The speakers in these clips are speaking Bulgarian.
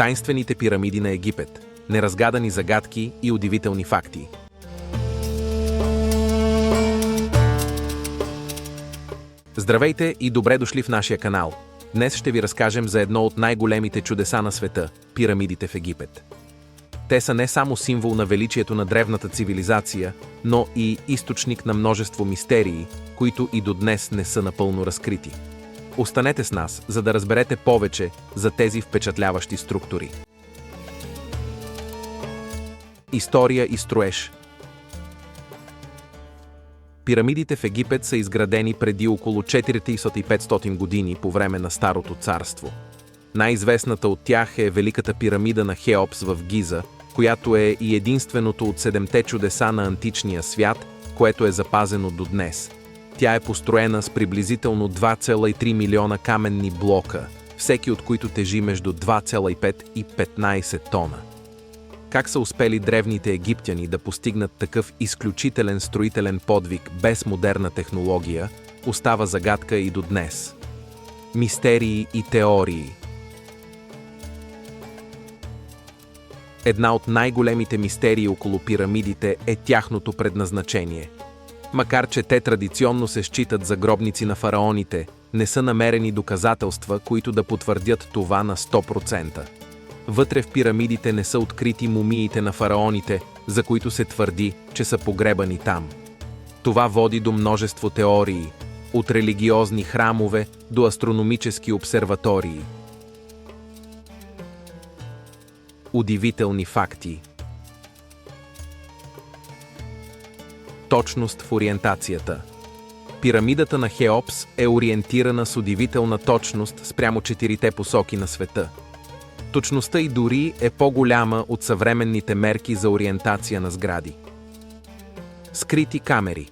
Тайнствените пирамиди на Египет. Неразгадани загадки и удивителни факти. Здравейте и добре дошли в нашия канал. Днес ще ви разкажем за едно от най-големите чудеса на света – пирамидите в Египет. Те са не само символ на величието на древната цивилизация, но и източник на множество мистерии, които и до днес не са напълно разкрити. Останете с нас, за да разберете повече за тези впечатляващи структури. История и строеж. Пирамидите в Египет са изградени преди около 4500 години по време на Старото царство. Най-известната от тях е Великата пирамида на Хеопс в Гиза, която е и единственото от 7-те чудеса на античния свят, което е запазено до днес. Тя е построена с приблизително 2,3 милиона каменни блока, всеки от които тежи между 2,5 и 15 тона. Как са успели древните египтяни да постигнат такъв изключителен строителен подвиг без модерна технология, остава загадка и до днес. Мистерии и теории. Една от най-големите мистерии около пирамидите е тяхното предназначение. Макар че те традиционно се считат за гробници на фараоните, не са намерени доказателства, които да потвърдят това на 100%. Вътре в пирамидите не са открити мумиите на фараоните, за които се твърди, че са погребани там. Това води до множество теории, от религиозни храмове до астрономически обсерватории. Удивителни факти. Точност в ориентацията. Пирамидата на Хеопс е ориентирана с удивителна точност спрямо 4-те посоки на света. Точността й дори е по-голяма от съвременните мерки за ориентация на сгради. Скрити камери.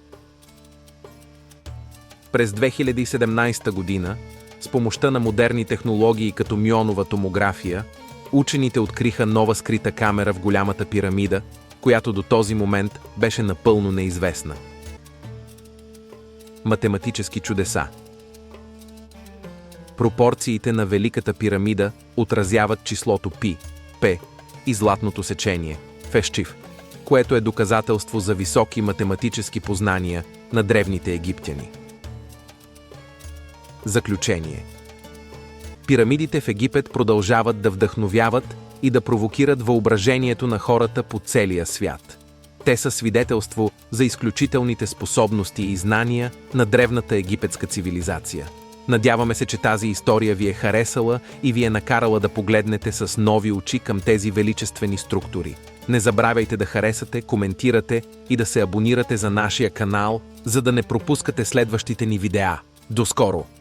През 2017 година, с помощта на модерни технологии като мюонова томография, учените откриха нова скрита камера в голямата пирамида, която до този момент беше напълно неизвестна. Математически чудеса. Пропорциите на Великата пирамида отразяват числото Пи, П и златното сечение, Фешчив, което е доказателство за високи математически познания на древните египтяни. Заключение. Пирамидите в Египет продължават да вдъхновяват и да провокират въображението на хората по целия свят. Те са свидетелство за изключителните способности и знания на древната египетска цивилизация. Надяваме се, че тази история ви е харесала и ви е накарала да погледнете с нови очи към тези величествени структури. Не забравяйте да харесате, коментирате и да се абонирате за нашия канал, за да не пропускате следващите ни видеа. До скоро!